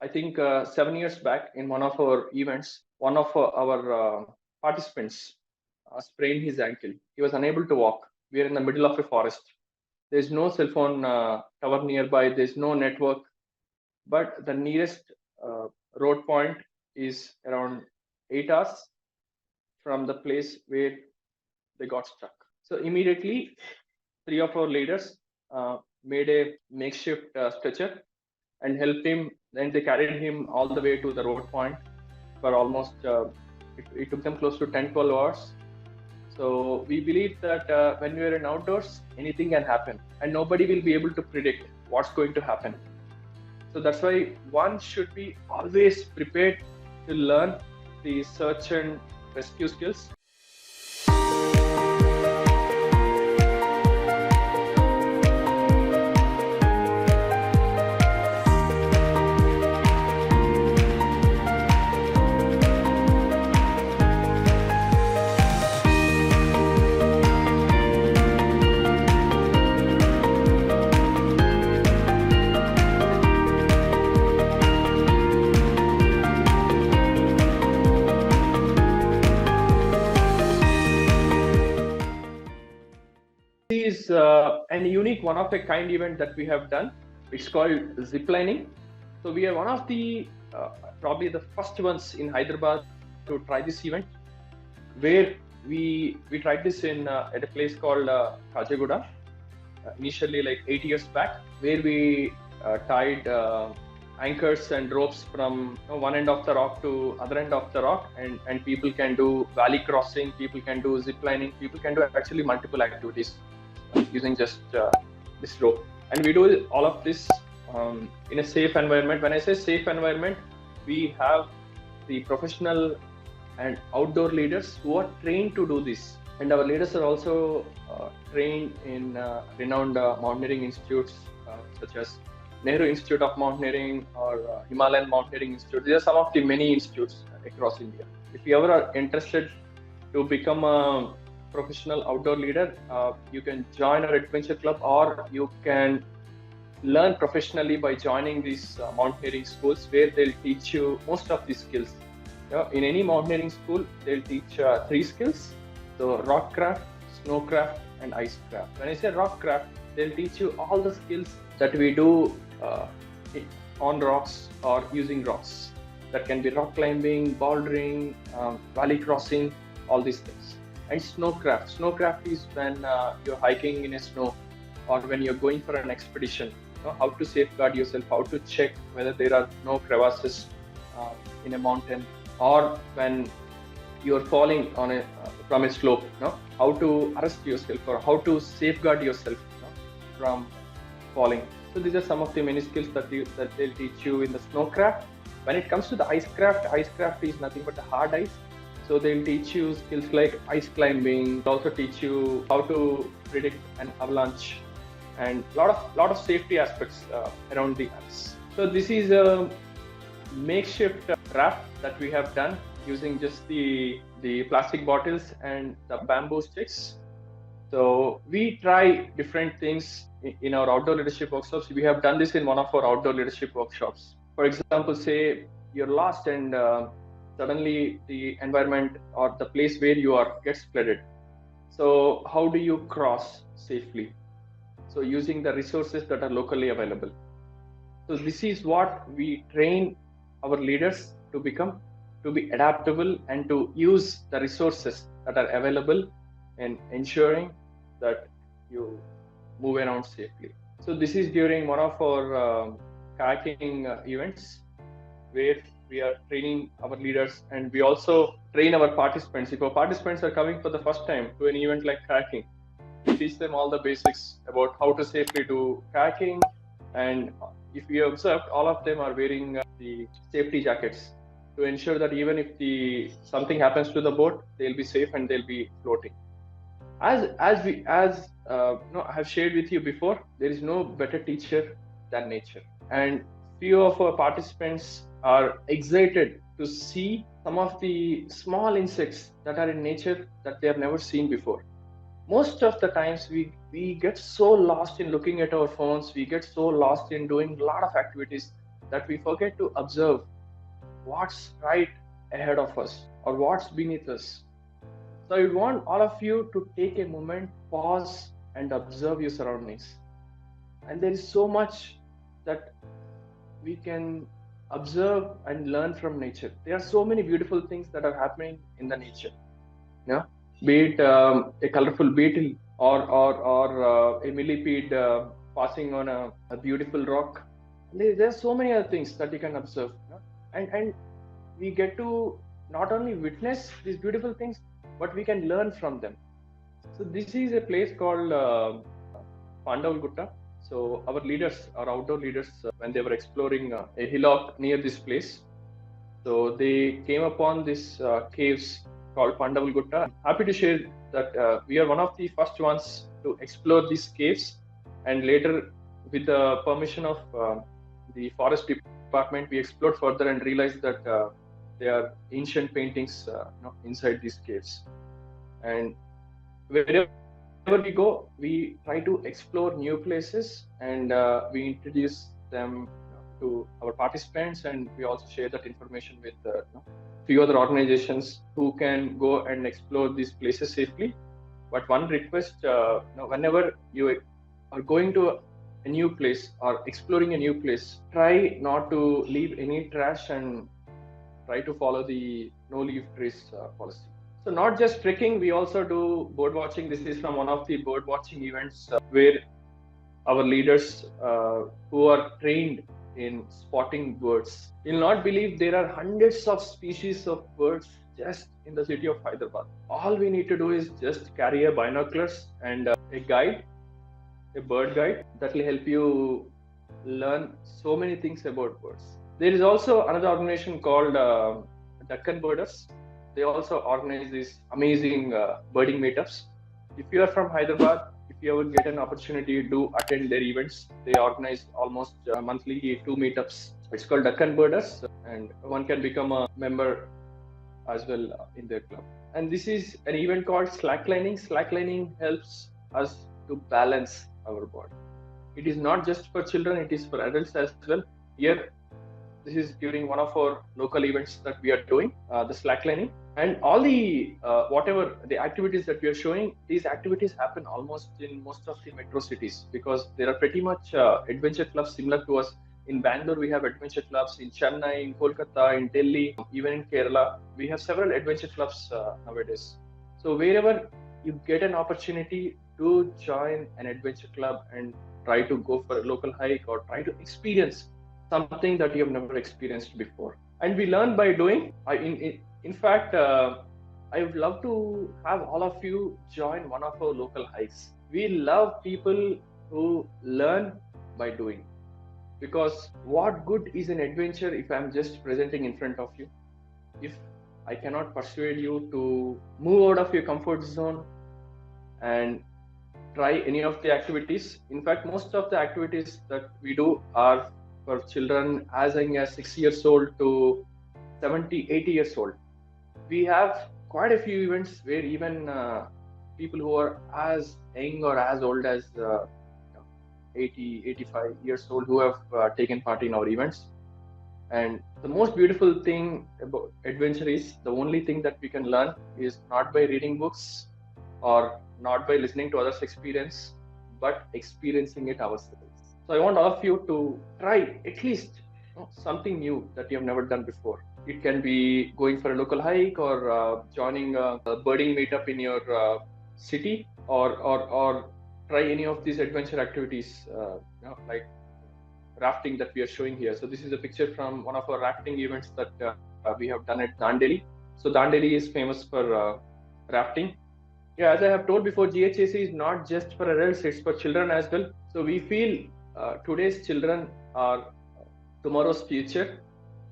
I think 7 years back in one of our events, one of our participants sprained his ankle. He was unable to walk. We are in the middle of a forest. There's no cell phone tower nearby. There's no network, but the nearest road point is around 8 hours from the place where they got stuck. So immediately, three of our leaders made a makeshift stretcher and helped him. Then they carried him all the way to the road point for almost, it took them close to 10, 12 hours. So we believe that when we are in outdoors, anything can happen and nobody will be able to predict what's going to happen. So that's why one should be always prepared to learn the search and rescue skills. Is an unique one of a kind event that we have done. It's called Ziplining. So we are one of the probably the first ones in Hyderabad to try this event, where we tried this in at a place called Kajagoda, initially like 8 years back, where we tied anchors and ropes from one end of the rock to other end of the rock, and people can do valley crossing, people can do zip lining, people can do actually multiple activities using just this rope. And we do all of this in a safe environment. When I say safe environment, we have the professional and outdoor leaders who are trained to do this. And our leaders are also trained in renowned mountaineering institutes such as Nehru Institute of Mountaineering or Himalayan Mountaineering Institute. These are some of the many institutes across India. If you ever are interested to become a professional outdoor leader, you can join our adventure club, or you can learn professionally by joining these mountaineering schools, where they'll teach you most of these skills. In any mountaineering school, they'll teach 3 skills: so rock craft, snow craft, and ice craft. When I say rock craft, they'll teach you all the skills that we do on rocks or using rocks. That can be rock climbing, bouldering, valley crossing, all these things. And snowcraft. Snowcraft is when you're hiking in a snow, or when you're going for an expedition. How to safeguard yourself, how to check whether there are no crevasses in a mountain, or when you're falling on a from a slope. How to arrest yourself, or how to safeguard yourself from falling. So these are some of the many skills that they'll teach you in the snowcraft. When it comes to the icecraft is nothing but the hard ice. So they'll teach you skills like ice climbing. They'll also teach you how to predict an avalanche, and lot of safety aspects around the ice. So this is a makeshift raft that we have done using just the plastic bottles and the bamboo sticks. So we try different things in our outdoor leadership workshops. We have done this in one of our outdoor leadership workshops. For example, say you're lost and suddenly the environment or the place where you are gets flooded. So how do you cross safely? So using the resources that are locally available. So this is what we train our leaders to become, to be adaptable and to use the resources that are available in ensuring that you move around safely. So this is during one of our kayaking events, where we are training our leaders, and we also train our participants. If our participants are coming for the first time to an event like kayaking, we teach them all the basics about how to safely do kayaking. And if you observed, all of them are wearing the safety jackets to ensure that even if something happens to the boat, they'll be safe and they'll be floating. As I have shared with you before, there is no better teacher than nature. And few of our participants are excited to see some of the small insects that are in nature that they have never seen before. Most of the times we get so lost in looking at our phones, we get so lost in doing a lot of activities that we forget to observe what's right ahead of us or what's beneath us. So I want all of you to take a moment, pause, and observe your surroundings. And there is so much that we can observe and learn from nature. There are so many beautiful things that are happening in the nature. Yeah, be it a colorful beetle or a millipede passing on a beautiful rock. There are so many other things that you can observe. And we get to not only witness these beautiful things, but we can learn from them. So this is a place called Pandavagutta. So our leaders, our outdoor leaders, when they were exploring a hillock near this place, so they came upon this caves called Pandavagutta. Happy to share that we are one of the first ones to explore these caves, and later, with the permission of the forest department, we explored further and realized that there are ancient paintings inside these caves. And wherever we go, we try to explore new places, and we introduce them to our participants, and we also share that information with few other organizations who can go and explore these places safely. But one request, whenever you are going to a new place or exploring a new place, try not to leave any trash and try to follow the no leave trace policy. So not just trekking, we also do bird watching. This is from one of the bird watching events where our leaders who are trained in spotting birds. You'll not believe there are hundreds of species of birds just in the city of Hyderabad. All we need to do is just carry a binoculars and a guide, a bird guide that will help you learn so many things about birds. There is also another organization called Deccan Birders. They also organize these amazing birding meetups. If you are from Hyderabad, if you ever get an opportunity to attend their events, they organize almost monthly 2 meetups. It's called Deccan Birders, and one can become a member as well in their club. And this is an event called Slacklining. Slacklining helps us to balance our body. It is not just for children, it is for adults as well. Here, this is during one of our local events that we are doing, the slacklining. And all the whatever the activities that we are showing, these activities happen almost in most of the metro cities, because there are pretty much adventure clubs similar to us. In Bangalore, we have adventure clubs. In Chennai, in Kolkata, in Delhi, even in Kerala, we have several adventure clubs nowadays. So wherever you get an opportunity to join an adventure club and try to go for a local hike or try to experience something that you have never experienced before. And we learn by doing. In fact, I would love to have all of you join one of our local hikes. We love people who learn by doing. Because what good is an adventure if I'm just presenting in front of you? If I cannot persuade you to move out of your comfort zone and try any of the activities. In fact, most of the activities that we do are for children as young as 6 years old to 70, 80 years old. We have quite a few events where even people who are as young or as old as 80, 85 years old who have taken part in our events. And the most beautiful thing about adventure is the only thing that we can learn is not by reading books or not by listening to others' experience, but experiencing it ourselves. So I want all of you to try at least something new that you have never done before. It can be going for a local hike or joining a birding meetup in your city, or try any of these adventure activities like rafting that we are showing here. So this is a picture from one of our rafting events that we have done at Dandeli. So Dandeli is famous for rafting. Yeah, as I have told before, GHAC is not just for adults, it's for children as well. So we feel today's children are tomorrow's future,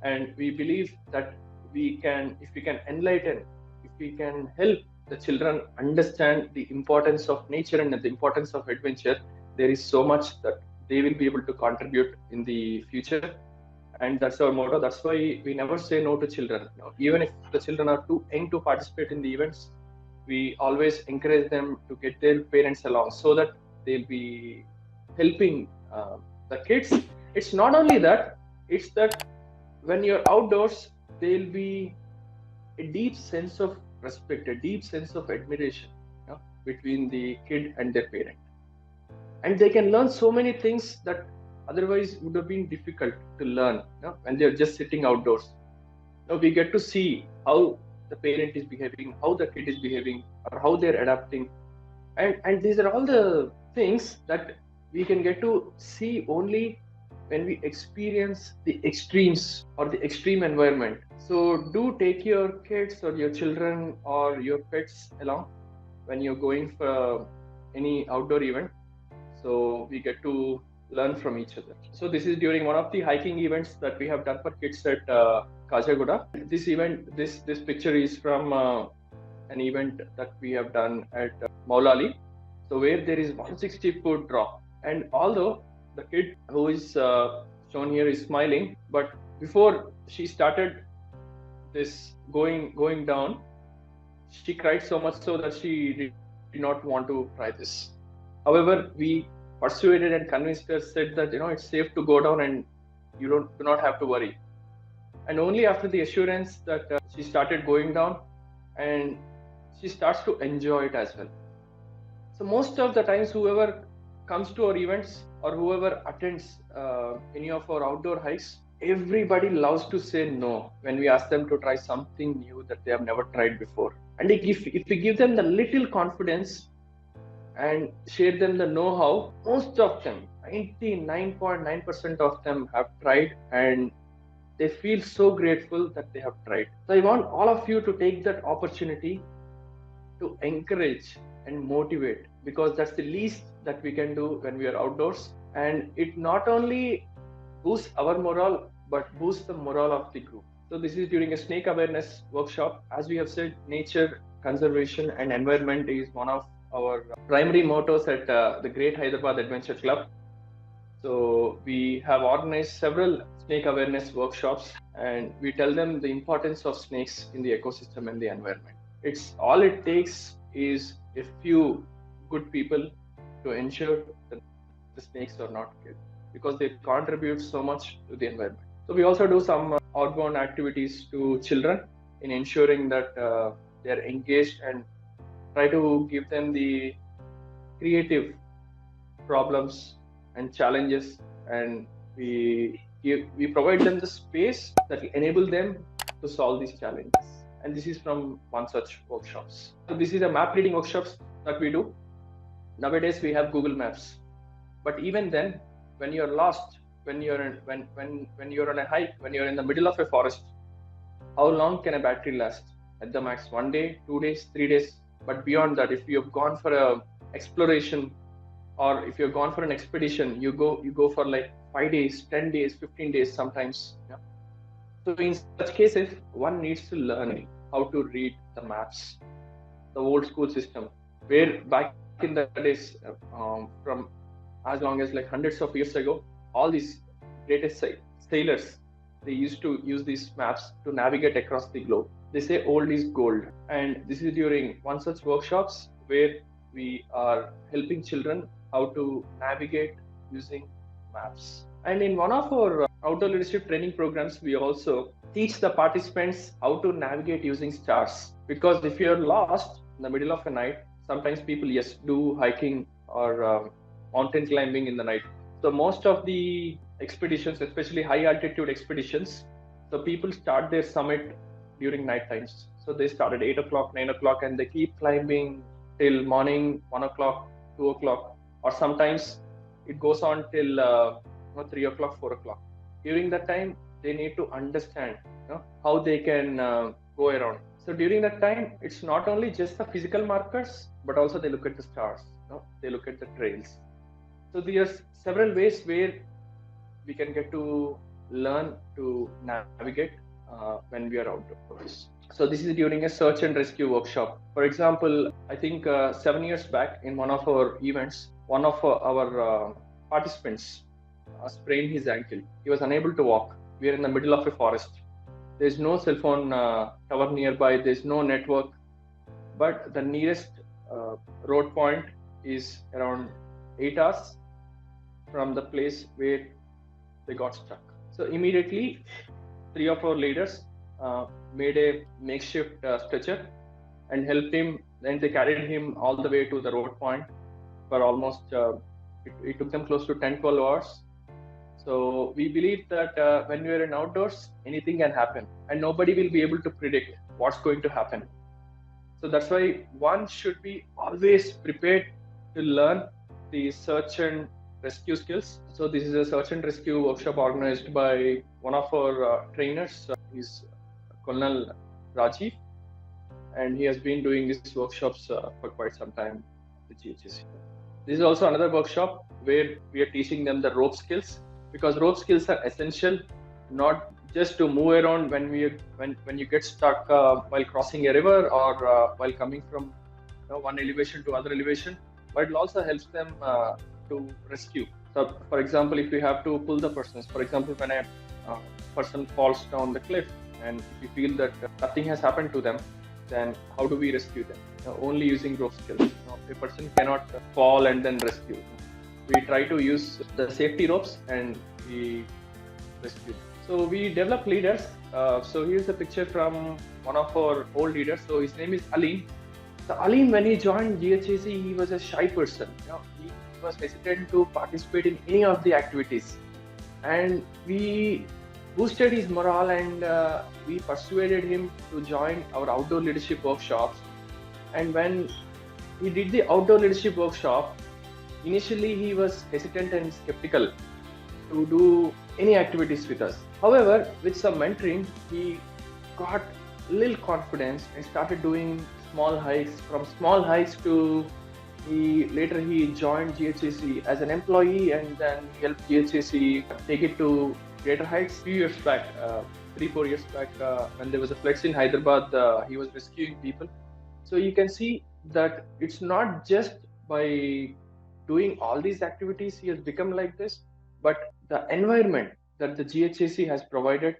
and we believe that if we can enlighten, if we can help the children understand the importance of nature and the importance of adventure, there is so much that they will be able to contribute in the future. And that's our motto. That's why we never say no to children. Even if the children are too young to participate in the events, we always encourage them to get their parents along so that they'll be helping the kids. It's not only that, we also encourage them to learn. So we have a lot of activities that we do. We have It's that when you're outdoors, there'll be a deep sense of respect, a deep sense of admiration, between the kid and their parent. And they can learn so many things that otherwise would have been difficult to learn, when they're just sitting outdoors. Now we get to see how the parent is behaving, how the kid is behaving, or how they're adapting. And these are all the things that we can get to see only when we experience the extremes or the extreme environment. So do take your kids or your children or your pets along when you're going for any outdoor event, so we get to learn from each other. So this is during one of the hiking events that we have done for kids at Kajagoda. This event, this picture is from an event that we have done at Maulali, so where there is 160-foot drop. And although the kid who is shown here is smiling, but before she started this going down, she cried so much so that she did not want to try this. However, we persuaded and convinced her, said that it's safe to go down and you do not have to worry. And only after the assurance that she started going down, and she starts to enjoy it as well. So most of the times, whoever comes to our events or whoever attends any of our outdoor hikes, everybody loves to say no when we ask them to try something new that they have never tried before. And if we give them the little confidence and share them the know-how, most of them, 99.9% of them have tried, and they feel so grateful that they have tried. So I want all of you to take that opportunity to encourage and motivate, because that's the least that we can do when we are outdoors. And it not only boosts our morale, but boosts the morale of the group. So this is during a snake awareness workshop. As we have said, nature conservation and environment is one of our primary mottos at the Great Hyderabad Adventure Club. So we have organized several snake awareness workshops, and we tell them the importance of snakes in the ecosystem and the environment. All it takes is a few good people to ensure that the snakes are not killed, because they contribute so much to the environment. So we also do some outbound activities to children in ensuring that they are engaged, and try to give them the creative problems and challenges, and we provide them the space that will enable them to solve these challenges. And this is from one such workshops. So this is a map reading workshops that we do. Nowadays we have Google Maps, but even then, when you're lost, when you're on a hike, when you're in the middle of a forest, how long can a battery last? At the max 1 day, 2 days, 3 days. But beyond that, if you've gone for a exploration, or if you've gone for an expedition, you go for like 5 days, 10 days, 15 days sometimes. Yeah? So in such cases, one needs to learn how to read the maps, the old school system, where back in the days, from as long as like hundreds of years ago, all these greatest sailors, they used to use these maps to navigate across the globe. They say old is gold. And this is during one such workshops where we are helping children how to navigate using maps. And in one of our outdoor leadership training programs, we also teach the participants how to navigate using stars. Because if you're lost in the middle of the night, sometimes people, yes, do hiking or mountain climbing in the night. So most of the expeditions, especially high altitude expeditions, so people start their summit during night times. So they start at 8 o'clock, 9 o'clock, and they keep climbing till morning, 1 o'clock, 2 o'clock, or sometimes it goes on till 3 o'clock, 4 o'clock. During that time, they need to understand how they can go around. So during that time, it's not only just the physical markers, but also they look at the stars, they look at the trails. So there's several ways where we can get to learn to navigate when we are outdoors. So this is during a search and rescue workshop. For example, I think 7 years back in one of our events, one of our participants sprained his ankle. He was unable to walk. We are in the middle of a forest. There's no cell phone tower nearby. There's no network. But the nearest road point is around 8 hours from the place where they got stuck. So immediately, three of our leaders made a makeshift stretcher and helped him. And they carried him all the way to the road point for almost. It took them close to 10-12 hours. So we believe that when we are in outdoors, anything can happen, and nobody will be able to predict what's going to happen. So that's why one should be always prepared to learn the search and rescue skills. So this is a search and rescue workshop organized by one of our trainers. He's Colonel Rajiv, and he has been doing these workshops for quite some time at the GHAC. This is also another workshop where we are teaching them the rope skills, because rope skills are essential, not just to move around when you get stuck while crossing a river or while coming from one elevation to other elevation, but it also helps them to rescue. So, for example, if we have to pull the persons, for example, when a person falls down the cliff and we feel that nothing has happened to them, then how do we rescue them? Only using rope skills. A person cannot fall and then rescue. We try to use the safety ropes and we rescue them. So we develop leaders. So here's a picture from one of our old leaders. So his name is Alim. So Alim, when he joined GHAC, he was a shy person. He was hesitant to participate in any of the activities, and we boosted his morale and we persuaded him to join our outdoor leadership workshops. And when he did the outdoor leadership workshop, initially he was hesitant and skeptical to do any activities with us. However, with some mentoring, he got little confidence and started doing small hikes. From small hikes to later he joined GHAC as an employee, and then helped GHAC take it to greater heights. Few years back, 3-4 years back, when there was a floods in Hyderabad, he was rescuing people. So you can see that it's not just by doing all these activities he has become like this, but the environment that the GHAC has provided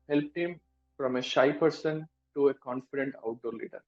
helped him from a shy person to a confident outdoor leader.